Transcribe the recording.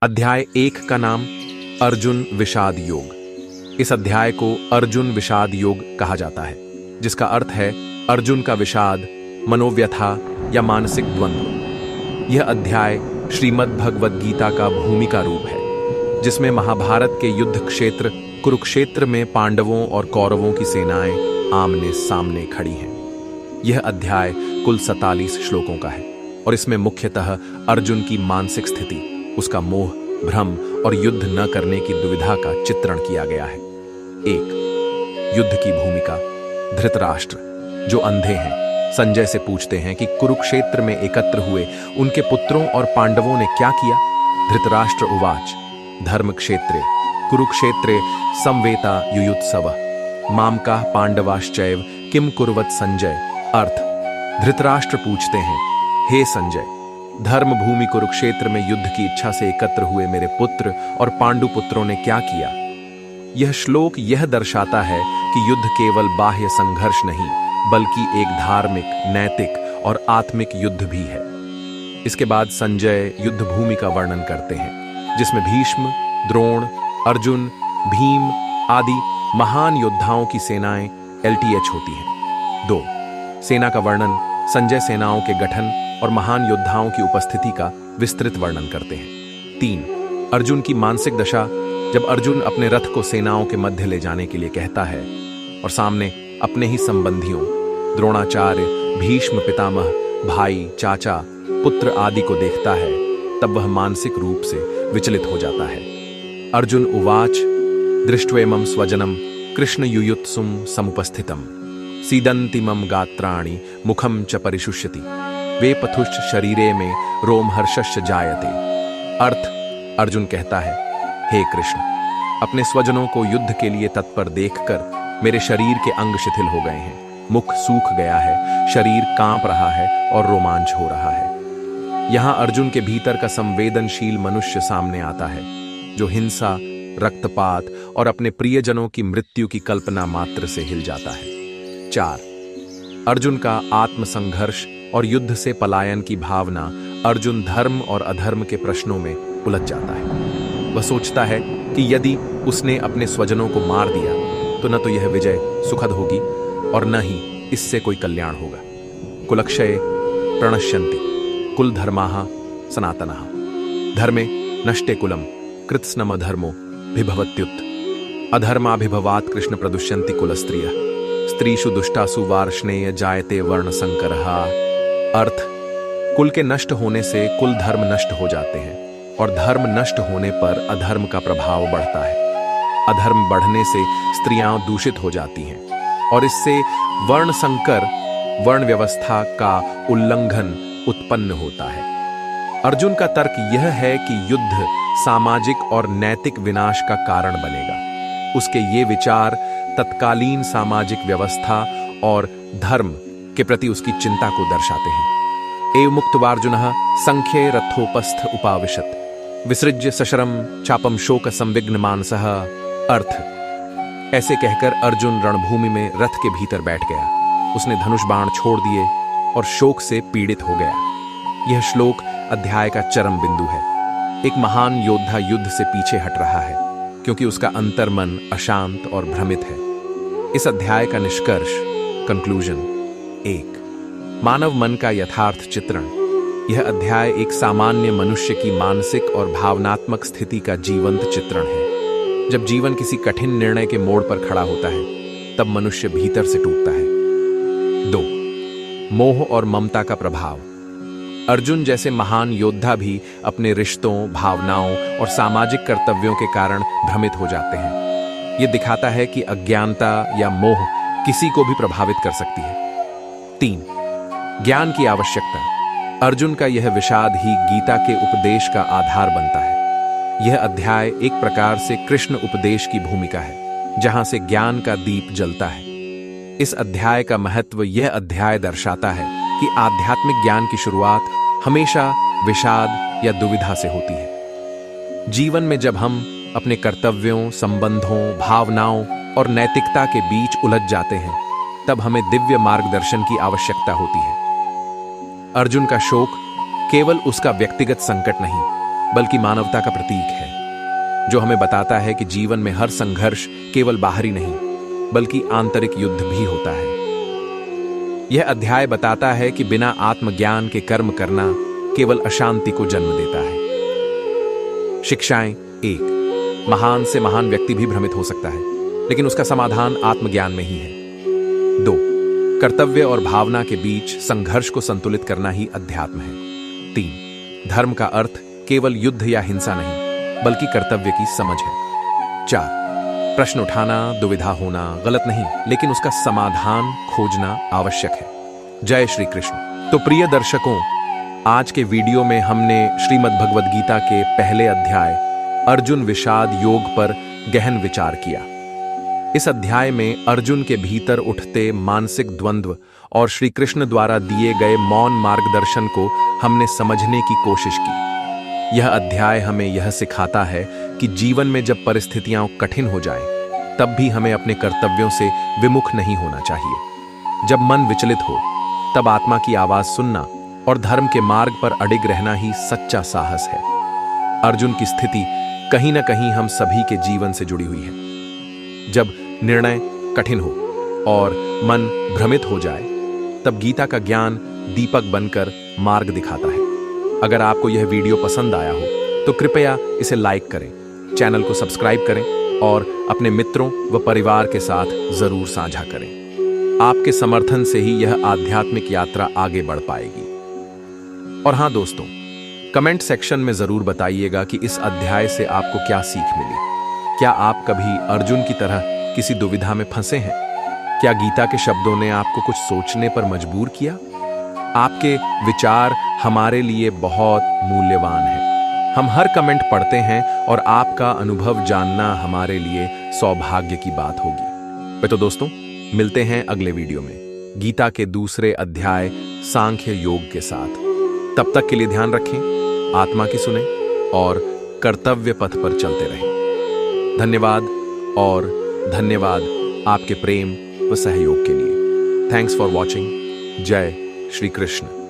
अध्याय 1 का नाम अर्जुन विषाद योग। इस अध्याय को अर्जुन विषाद योग कहा जाता है, जिसका अर्थ है अर्जुन का विषाद, मनोव्यथा या मानसिक द्वंद्व। यह अध्याय श्रीमद् भगवद गीता का भूमिका रूप है, जिसमें महाभारत के युद्ध क्षेत्र कुरुक्षेत्र में पांडवों और कौरवों की सेनाएं आमने सामने खड़ी हैं। यह अध्याय कुल 47 श्लोकों का है और इसमें मुख्यतः अर्जुन की मानसिक स्थिति, उसका मोह, भ्रम और युद्ध न करने की दुविधा का चित्रण किया गया है। 1. युद्ध की भूमिका। धृतराष्ट्र, जो अंधे हैं, संजय से पूछते हैं कि कुरुक्षेत्र में एकत्र हुए उनके पुत्रों और पांडवों ने क्या किया। धृतराष्ट्र उवाच, धर्म क्षेत्रे कुरुक्षेत्रे समवेता युयुत्सवः मामकाः पांडवाश्चैव किम कुर्वत संजय। अर्थ, धृतराष्ट्र पूछते हैं, हे संजय, धर्म भूमि कुरुक्षेत्र में युद्ध की इच्छा से एकत्र हुए मेरे पुत्र और पांडु पुत्रों ने क्या किया। यह श्लोक यह दर्शाता है कि युद्ध केवल बाह्य संघर्ष नहीं, बल्कि एक धार्मिक, नैतिक और आत्मिक युद्ध भी है। इसके बाद संजय युद्ध भूमि का वर्णन करते हैं, जिसमें भीष्म, द्रोण, अर्जुन, भीम आदि महान योद्धाओं की सेनाएं LTH होती हैं। 2. सेना का वर्णन। संजय सेनाओं के गठन और महान योद्धाओं की उपस्थिति का विस्तृत वर्णन करते हैं। 3. अर्जुन की मानसिक दशा। जब अर्जुन अपने रथ को सेनाओं के मध्य ले जाने के लिए कहता है और सामने अपने ही संबंधियों द्रोणाचार्य, भीष्म पितामह, भाई, चाचा, पुत्र आदि को देखता है, तब वह मानसिक रूप से विचलित हो जाता है। अर्जुन उवाच, दृष्ट्वेमं स्वजनम कृष्ण युयुत्सुम समुपस्थितम सीदन्ति मम गात्राणि मुखम च परिशुष्यति वे पथुश्च शरीरे में रोमहर्षश्च जायते। अर्थ, अर्जुन कहता है, हे कृष्ण, अपने स्वजनों को युद्ध के लिए तत्पर देखकर मेरे शरीर के अंग शिथिल हो गए हैं, मुख सूख गया है, शरीर कांप रहा है और रोमांच हो रहा है। यहां अर्जुन के भीतर का संवेदनशील मनुष्य सामने आता है, जो हिंसा, रक्तपात और अपने प्रियजनों की मृत्यु की कल्पना मात्र से हिल जाता है। 4. अर्जुन का आत्मसंघर्ष और युद्ध से पलायन की भावना। अर्जुन धर्म और अधर्म के प्रश्नों में उलझ जाता है। वह सोचता है कि यदि उसने अपने स्वजनों को मार दिया तो न तो यह विजय सुखद होगी और न ही इससे कोई कल्याण होगा। कुलक्षये प्रणश्यन्ति कुल धर्माः सनातनः धर्मे नष्टे कुलम कृत्स्नम धर्मो विभवत्युत अधर्माभिभवात् कृष्ण प्रदुष्यन्ति कुलस्त्रियः स्त्रीषु दुष्टासु वार्ष्णेय जायते वर्ण संकरः। अर्थ, कुल के नष्ट होने से कुल धर्म नष्ट हो जाते हैं और धर्म नष्ट होने पर अधर्म का प्रभाव बढ़ता है। अधर्म बढ़ने से स्त्रियां दूषित हो जाती हैं और इससे वर्ण संकर, वर्ण व्यवस्था का उल्लंघन उत्पन्न होता है। अर्जुन का तर्क यह है कि युद्ध सामाजिक और नैतिक विनाश का कारण बनेगा। उसके ये विचार तत्कालीन सामाजिक व्यवस्था और धर्म के प्रति उसकी चिंता को दर्शाते हैं। एव मुक्तवार्जुनः संख्ये रथोपस्थ उपाविशत विसृज्य सशरम चापम शोक संविघ्न मानसः। अर्थ, ऐसे कहकर अर्जुन रणभूमि में रथ के भीतर बैठ गया। उसने धनुष बाण छोड़ दिए और शोक से पीड़ित हो गया। यह श्लोक अध्याय का चरम बिंदु है। एक महान योद्धा युद्ध से पीछे हट रहा है क्योंकि उसका अंतर्मन अशांत और भ्रमित है। इस अध्याय का निष्कर्ष, कंक्लूजन। 1. मानव मन का यथार्थ चित्रण। यह अध्याय एक सामान्य मनुष्य की मानसिक और भावनात्मक स्थिति का जीवंत चित्रण है। जब जीवन किसी कठिन निर्णय के मोड़ पर खड़ा होता है, तब मनुष्य भीतर से टूटता है। 2. मोह और ममता का प्रभाव। अर्जुन जैसे महान योद्धा भी अपने रिश्तों, भावनाओं और सामाजिक कर्तव्यों के कारण भ्रमित हो जाते हैं। यह दिखाता है कि अज्ञानता या मोह किसी को भी प्रभावित कर सकती है। 3. ज्ञान की आवश्यकता। अर्जुन का यह विषाद ही गीता के उपदेश का आधार बनता है। यह अध्याय एक प्रकार से कृष्ण उपदेश की भूमिका है, जहां से ज्ञान का दीप जलता है। इस अध्याय का महत्व यह अध्याय दर्शाता है कि आध्यात्मिक ज्ञान की शुरुआत हमेशा विषाद या दुविधा से होती है। जीवन में जब हम अपने कर्तव्यों, संबंधों, भावनाओं और नैतिकता के बीच उलझ जाते हैं, तब हमें दिव्य मार्गदर्शन की आवश्यकता होती है। अर्जुन का शोक केवल उसका व्यक्तिगत संकट नहीं, बल्कि मानवता का प्रतीक है, जो हमें बताता है कि जीवन में हर संघर्ष केवल बाहरी नहीं बल्कि आंतरिक युद्ध भी होता है। यह अध्याय बताता है कि बिना आत्मज्ञान के कर्म करना केवल अशांति को जन्म देता है। शिक्षाएं 1। महान से महान व्यक्ति भी भ्रमित हो सकता है, लेकिन उसका समाधान आत्मज्ञान में ही है। 2। कर्तव्य और भावना के बीच संघर्ष को संतुलित करना ही अध्यात्म है। 3। धर्म का अर्थ केवल युद्ध या हिंसा नहीं बल्कि कर्तव्य की समझ है। 4। प्रश्न उठाना, दुविधा होना गलत नहीं, लेकिन उसका समाधान खोजना आवश्यक है। जय श्री कृष्ण। तो प्रिय दर्शकों, आज के वीडियो में हमने श्रीमद् भगवद गीता के पहले अध्याय अर्जुन विषाद योग पर गहन विचार किया। इस अध्याय में अर्जुन के भीतर उठते मानसिक द्वंद्व और श्री कृष्ण द्वारा दिए गए मौन मार्गदर्शन को हमने समझने की कोशिश की। यह अध्याय हमें यह सिखाता है कि जीवन में जब परिस्थितियां कठिन हो जाएं, तब भी हमें अपने कर्तव्यों से विमुख नहीं होना चाहिए। जब मन विचलित हो, तब आत्मा की आवाज सुनना और धर्म के मार्ग पर अडिग रहना ही सच्चा साहस है। अर्जुन की स्थिति कहीं न कहीं हम सभी के जीवन से जुड़ी हुई है। जब निर्णय कठिन हो और मन भ्रमित हो जाए, तब गीता का ज्ञान दीपक बनकर मार्ग दिखाता है। अगर आपको यह वीडियो पसंद आया हो तो कृपया इसे लाइक करें, चैनल को सब्सक्राइब करें और अपने मित्रों व परिवार के साथ जरूर साझा करें। आपके समर्थन से ही यह आध्यात्मिक यात्रा आगे बढ़ पाएगी। और हाँ दोस्तों, कमेंट सेक्शन में जरूर बताइएगा कि इस अध्याय से आपको क्या सीख मिली। क्या आप कभी अर्जुन की तरह किसी दुविधा में फंसे हैं? क्या गीता के शब्दों ने आपको कुछ सोचने पर मजबूर किया? आपके विचार हमारे लिए बहुत मूल्यवान हैं। हम हर कमेंट पढ़ते हैं और आपका अनुभव जानना हमारे लिए सौभाग्य की बात होगी। तो दोस्तों, मिलते हैं अगले वीडियो में गीता के दूसरे अध्याय सांख्य योग के साथ। तब तक के लिए ध्यान रखें, आत्मा की सुने और कर्तव्य पथ पर चलते रहें। धन्यवाद और धन्यवाद आपके प्रेम व सहयोग के लिए। Thanks for watching. जय श्री कृष्ण।